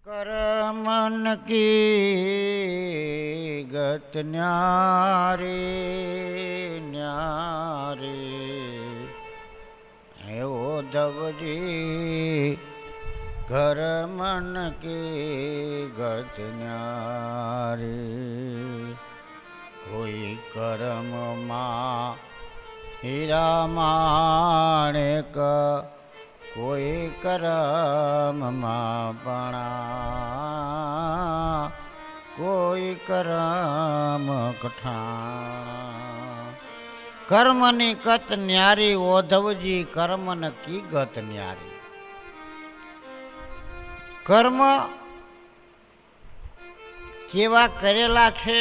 करमन की गत न्यारे न्यारे है उद्धव जी। करमन की गत न्यारे कोई करम माँ हीरा माणिक कोई करम मापणा कोई करम कठाणा। कर्मनी कत न्यारी ओधवजी कर्मन की गत न्यारी। કર્મ કેવા કરેલા છે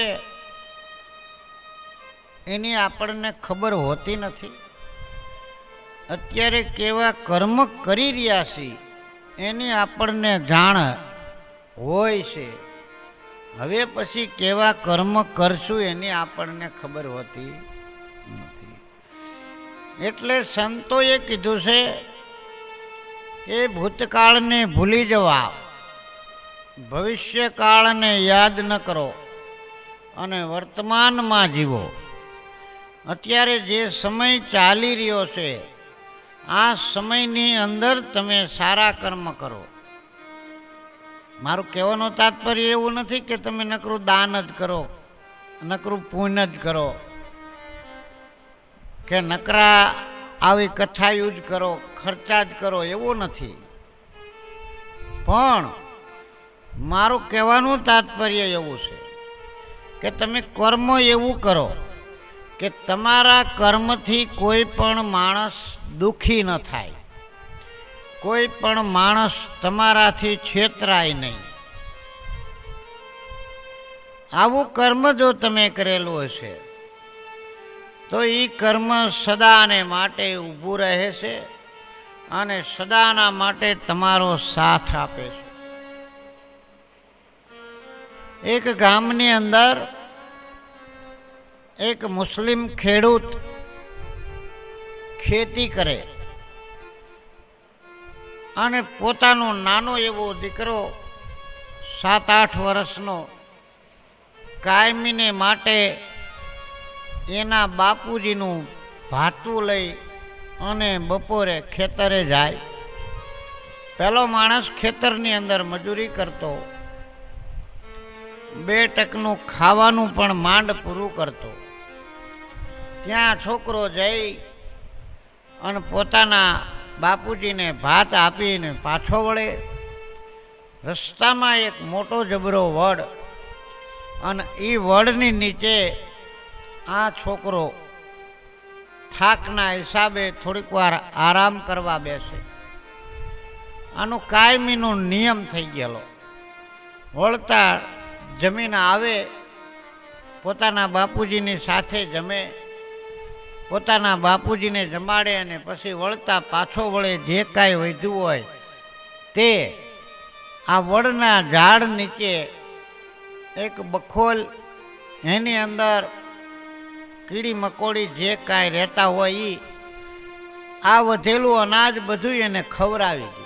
એની આપણને ખબર હોતી નથી. અત્યારે કેવા કર્મ કરી રહ્યા છીએ એની આપણને જાણ હોય છે. હવે પછી કેવા કર્મ કરશું એની આપણને ખબર હોતી નથી. એટલે સંતોએ કીધું છે કે ભૂતકાળને ભૂલી જવા, ભવિષ્યકાળને યાદ ન કરો અને વર્તમાનમાં જીવો. અત્યારે જે સમય ચાલી રહ્યો છે આ સમયની અંદર તમે સારા કર્મ કરો. મારું કહેવાનો તાત્પર્ય એવું નથી કે તમે નકરું દાન જ કરો, નકરું પુણ્ય જ કરો, કે નકરા આવી કથાયું જ કરો, ખર્ચા જ કરો, એવું નથી. પણ મારું કહેવાનું તાત્પર્ય એવું છે કે તમે કર્મ એવું કરો કે તમારા કર્મથી કોઈ પણ માણસ દુઃખી ન થાય, કોઈ પણ માણસ તમારાથી છેતરાય નહીં. આવું કર્મ જો તમે કરેલું હશે તો એ કર્મ સદાને માટે ઊભું રહે છે અને સદાના માટે તમારો સાથ આપે છે. એક ગામની અંદર એક મુસ્લિમ ખેડૂત ખેતી કરે અને પોતાનો નાનો એવો દીકરો 7-8 વર્ષનો કાયમીને માટે એના બાપુજીનું ભાતું લઈ અને બપોરે ખેતરે જાય. પેલો માણસ ખેતરની અંદર મજૂરી કરતો, 2 ટકનું ખાવાનું પણ માંડ પૂરું કરતો. ત્યાં છોકરો જઈ અને પોતાના બાપુજીને ભાત આપીને પાછો વળે. રસ્તામાં એક મોટો જબરો વડ અને એ વડની નીચે આ છોકરો થાકના હિસાબે થોડીક વાર આરામ કરવા બેસે. આનું કાયમીનો નિયમ થઈ ગયેલો. વળતા જમીને આવે, પોતાના બાપુજીની સાથે જમે, પોતાના બાપુજીને જમાડે અને પછી વળતા પાછો વળે. જે કાંઈ વધ્યું હોય તે આ વડના ઝાડ નીચે એક બખોલ, એની અંદર કીડી મકોડી જે કાંઈ રહેતા હોય એ આ વધેલું અનાજ બધું એને ખવડાવી દે.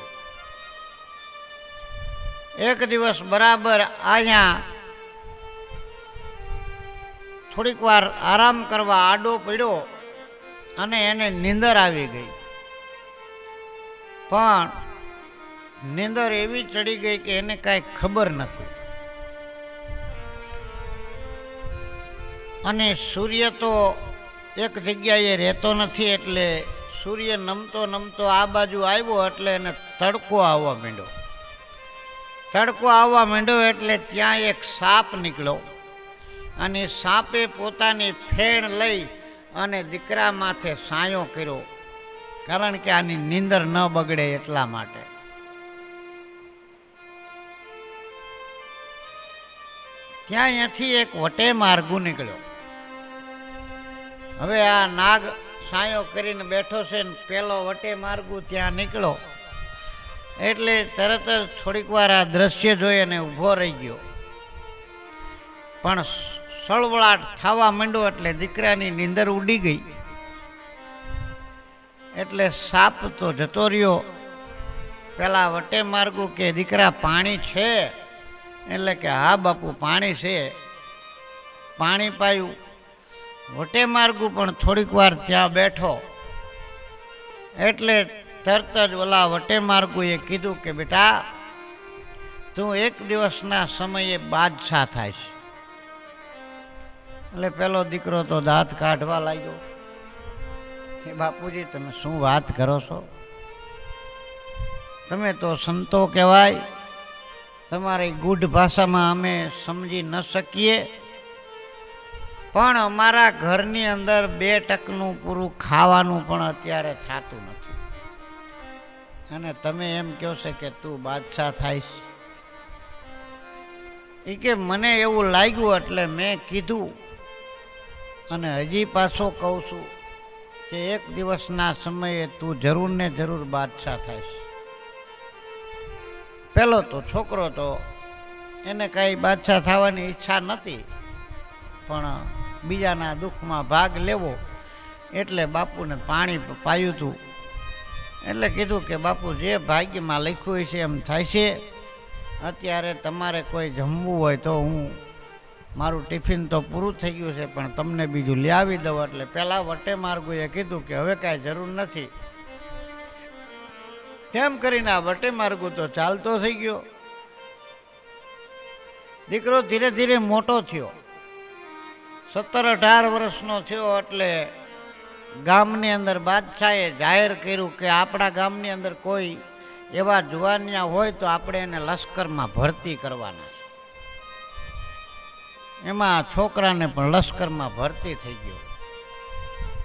એક દિવસ બરાબર અહીંયા થોડીક વાર આરામ કરવા આડો પડ્યો અને એને નીંદર આવી ગઈ. પણ નીંદર એવી ચડી ગઈ કે એને કાંઈ ખબર નથી. અને સૂર્ય તો એક જગ્યાએ રહેતો નથી, એટલે સૂર્ય નમતો નમતો આ બાજુ આવ્યો એટલે એને તડકો આવવા માંડ્યો. તડકો આવવા માંડ્યો એટલે ત્યાં એક સાપ નીકળ્યો અને સાપે પોતાની ફેણ લઈ અને દીકરા માથે સાયો કર્યો, કારણ કે આની નીંદર ન બગડે એટલા માટે. ત્યાં અહીંયાથી એક વટે માર્ગુ નીકળ્યો. હવે આ નાગ સાયો કરીને બેઠો છે ને પેલો વટે માર્ગુ ત્યાં નીકળ્યો એટલે તરત જ થોડીક વાર આ દ્રશ્ય જોઈ અને ઊભો રહી ગયો. પણ સળવળાટ થવા માંડ્યો એટલે દીકરાની નીંદર ઉડી ગઈ. એટલે સાપ તો જતો રહ્યો પેલા વટે માર્ગું કે દીકરા પાણી છે? એટલે કે હા બાપુ પાણી છે. પાણી પાયું. વટે માર્ગું પણ થોડીક વાર ત્યાં બેઠો એટલે તરત જ ઓલા વટે માર્ગુએ કીધું કે બેટા તું એક દિવસના સમયે બાદશાહ થાઈશ. એટલે પેલો દીકરો તો દાંત કાઢવા લાગ્યો કે બાપુજી તમે શું વાત કરો છો? તમે તો સંતો કહેવાય, તમારી ગૂઢ ભાષામાં અમે સમજી ન શકીએ, પણ અમારા ઘરની અંદર 2 ટકનું પૂરું ખાવાનું પણ અત્યારે થતું નથી, અને તમે એમ કહો છો કે તું બાદશાહ થાઈશ. એ કે મને એવું લાગ્યું એટલે મેં કીધું, અને હજી પાછો કહું છું કે એક દિવસના સમયે તું જરૂર ને જરૂર બાદશાહ થાઈશ. પેલો તો છોકરો તો એને કાંઈ બાદશાહ થવાની ઈચ્છા નથી, પણ બીજાના દુઃખમાં ભાગ લેવો એટલે બાપુને પાણી પાયું હતું. એટલે કીધું કે બાપુ જે ભાગ્યમાં લખ્યું હોય છે એમ થાય છે. અત્યારે તમારે કોઈ જમવું હોય તો હું મારું ટિફિન તો પૂરું થઈ ગયું છે, પણ તમને બીજું લઈ આવી દઉં. એટલે પહેલાં વટે માર્ગુએ કીધું કે હવે કાંઈ જરૂર નથી. તેમ કરીને આ વટે માર્ગું તો ચાલતો થઈ ગયો. દીકરો ધીરે ધીરે મોટો થયો, 17-18 વર્ષનો થયો એટલે ગામની અંદર બાદશાહે જાહેર કર્યું કે આપણા ગામની અંદર કોઈ એવા જુવાનિયા હોય તો આપણે એને લશ્કરમાં ભરતી કરવાના. એમાં છોકરાને પણ લશ્કરમાં ભરતી થઈ ગયો,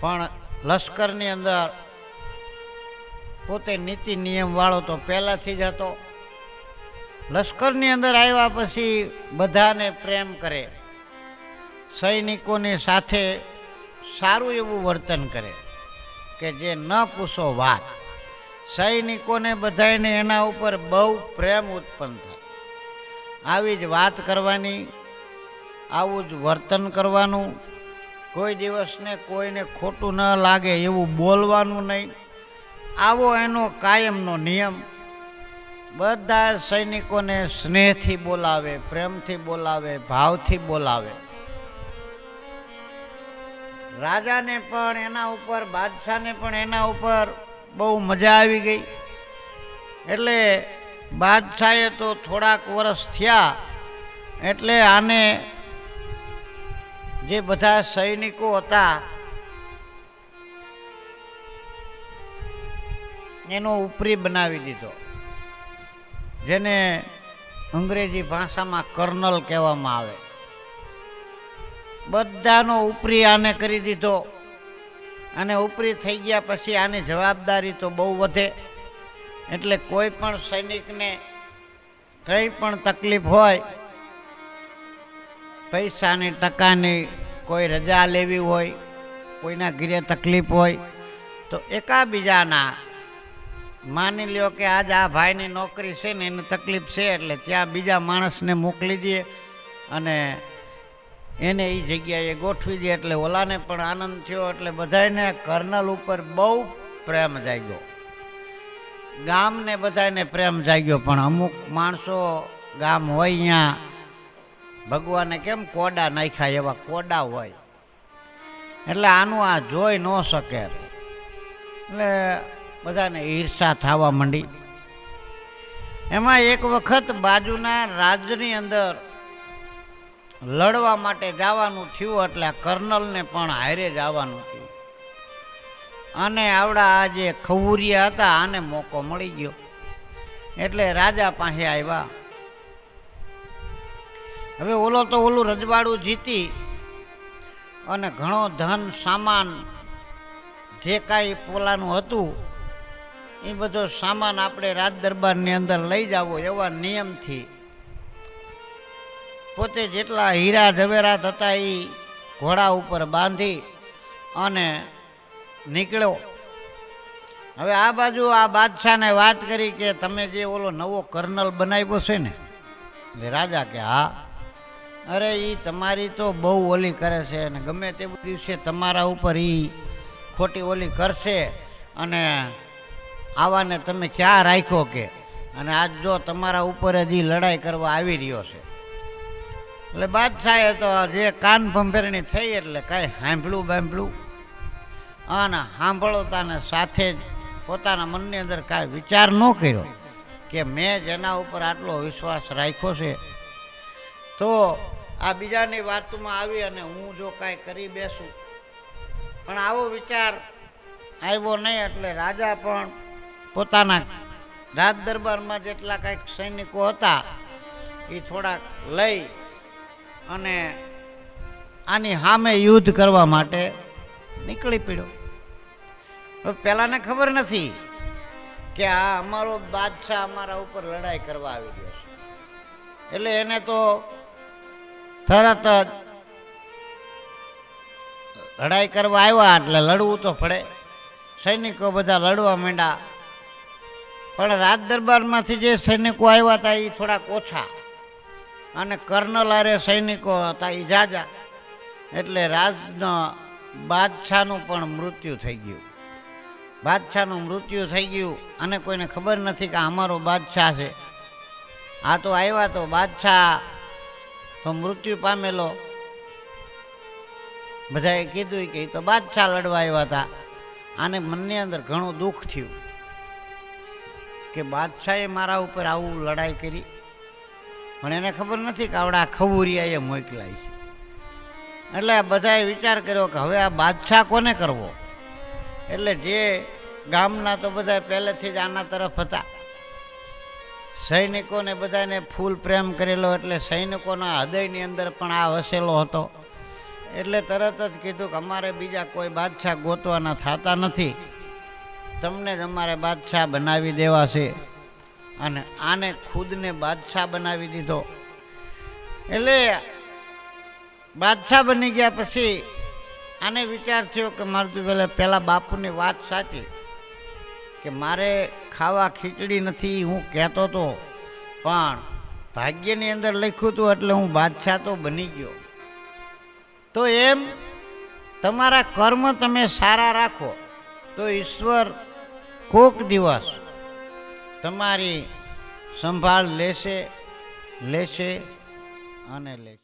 પણ લશ્કરની અંદર પોતે નીતિ નિયમ વાળો તો પહેલાંથી જ હતો. લશ્કરની અંદર આવ્યા પછી બધાને પ્રેમ કરે, સૈનિકોની સાથે સારું એવું વર્તન કરે કે જે ન પૂછો વાત. સૈનિકોને બધાને એના ઉપર બહુ પ્રેમ ઉત્પન્ન થાય. આવી જ વાત કરવાની, આવું જ વર્તન કરવાનું, કોઈ દિવસને કોઈને ખોટું ન લાગે એવું બોલવાનું નહીં. આવો એનો કાયમનો નિયમ. બધા સૈનિકોને સ્નેહથી બોલાવે, પ્રેમથી બોલાવે, ભાવથી બોલાવે. રાજાને પણ એના ઉપર, બાદશાહને પણ એના ઉપર બહુ મજા આવી ગઈ. એટલે બાદશાહે તો થોડાક વર્ષ થયા એટલે આને જે બધા સૈનિકો હતા એનો ઉપરી બનાવી દીધો, જેને અંગ્રેજી ભાષામાં કર્નલ કહેવામાં આવે. બધાનો ઉપરી આને કરી દીધો, અને ઉપરી થઈ ગયા પછી આની જવાબદારી તો બહુ વધે. એટલે કોઈ પણ સૈનિકને કંઈ પણ તકલીફ હોય, પૈસાની ટકાની, કોઈ રજા લેવી હોય, કોઈના ઘરે તકલીફ હોય તો એકાબીજાના, માની લ્યો કે આજ આ ભાઈની નોકરી છે ને એને તકલીફ છે એટલે ત્યાં બીજા માણસને મોકલી દે અને એને એ જગ્યાએ ગોઠવી દે. એટલે ઓલાને પણ આનંદ થયો. એટલે બધાને કર્નલ ઉપર બહુ પ્રેમ જાગ્યો, ગામને બધાને પ્રેમ જાગ્યો. પણ અમુક માણસો ગામ હોય અહીંયા ભગવાને કેમ કોડા નાખ્યા એવા કોડા હોય, એટલે આનું આ જોઈ ન શકે. એટલે બધાને ઈર્ષા થવા માંડી. એમાં એક વખત બાજુના રાજ્યની અંદર લડવા માટે જવાનું થયું, એટલે કર્નલને પણ હારે જવાનું થયું. અને આવડા આ જે ખવુરિયા હતા આને મોકો મળી ગયો, એટલે રાજા પાસે આવ્યા. હવે ઓલો તો ઓલું રજવાડું જીતી અને ઘણો ધન સામાન જે કાંઈ પોલાનું હતું એ બધો સામાન આપણે રાજ દરબારની અંદર લઈ જાવો એવા નિયમથી પોતે જેટલા હીરા ઝવેરાત હતા એ ઘોડા ઉપર બાંધી અને નીકળ્યો. હવે આ બાજુ આ બાદશાહને વાત કરી કે તમે જે ઓલો નવો કર્નલ બનાવ્યો છે ને? એટલે રાજા કે હા. અરે એ તમારી તો બહુ ઓલી કરે છે અને ગમે તે દિવસે તમારા ઉપર એ ખોટી ઓલી કરશે, અને આવાને તમે ક્યાં રાખ્યો કે અને આજ જો તમારા ઉપર જ ઈ લડાઈ કરવા આવી રહ્યો છે. એટલે બાદશાહે તો જે કાન ભંભેરણી થઈ એટલે કાંઈ સાંભળ્યું અને સાંભળતાને સાથે જ પોતાના મનની અંદર કાંઈ વિચાર ન કર્યો કે મેં જેના ઉપર આટલો વિશ્વાસ રાખ્યો છે તો આ બીજાની વાતમાં આવી અને હું જો કાંઈ કરી બેસું. પણ આવો વિચાર આવ્યો નહીં એટલે રાજા પણ પોતાના રાજ દરબારમાં જેટલા કાંઈક સૈનિકો હતા એ થોડાક લઈ અને આની સામે યુદ્ધ કરવા માટે નીકળી પડ્યો. પેલાને ખબર નથી કે આ અમારો બાદશાહ અમારા ઉપર લડાઈ કરવા આવી ગયો છે. એટલે એને તો તરત જ લડાઈ કરવા આવ્યા એટલે લડવું તો પડે. સૈનિકો બધા લડવા માંડ્યા. પણ રાજ દરબારમાંથી જે સૈનિકો આવ્યા હતા એ થોડાક ઓછા અને કર્નલ આરે સૈનિકો હતા એ જાજા. એટલે રાજના બાદશાહનું પણ મૃત્યુ થઈ ગયું. બાદશાહનું મૃત્યુ થઈ ગયું અને કોઈને ખબર નથી કે અમારો બાદશાહ છે. આ તો આવ્યા તો બાદશાહ તો મૃત્યુ પામેલો. બધાએ કીધું કે એ તો બાદશાહ લડવા આવ્યા હતા. આને મનની અંદર ઘણું દુઃખ થયું કે બાદશાહે મારા ઉપર આવું લડાઈ કરી. પણ એને ખબર નથી કે આવડા ખવુરિયાએ મોકલાય છે. એટલે બધાએ વિચાર કર્યો કે હવે આ બાદશાહ કોને કરવો. એટલે જે ગામના તો બધા પહેલેથી જ આના તરફ હતા. સૈનિકોને બધાને ફૂલ પ્રેમ કરેલો એટલે સૈનિકોના હૃદયની અંદર પણ આ વસેલો હતો. એટલે તરત જ કીધું કે અમારે બીજા કોઈ બાદશાહ ગોતવાના થતા નથી, તમને જ અમારે બાદશાહ બનાવી દેવા છે. અને આને ખુદને બાદશાહ બનાવી દીધો. એટલે બાદશાહ બની ગયા પછી આને વિચાર થયો કે મારે તો પેલા બાપુની વાત સાચી કે મારે ખાવા ખીચડી નથી હું કહેતો હતો, પણ ભાગ્યની અંદર લખ્યું હતું એટલે હું બાદશાહ તો બની ગયો. તો એમ તમારા કર્મ તમે સારા રાખો તો ઈશ્વર કોક દિવસ તમારી સંભાળ લેશે અને લેશે.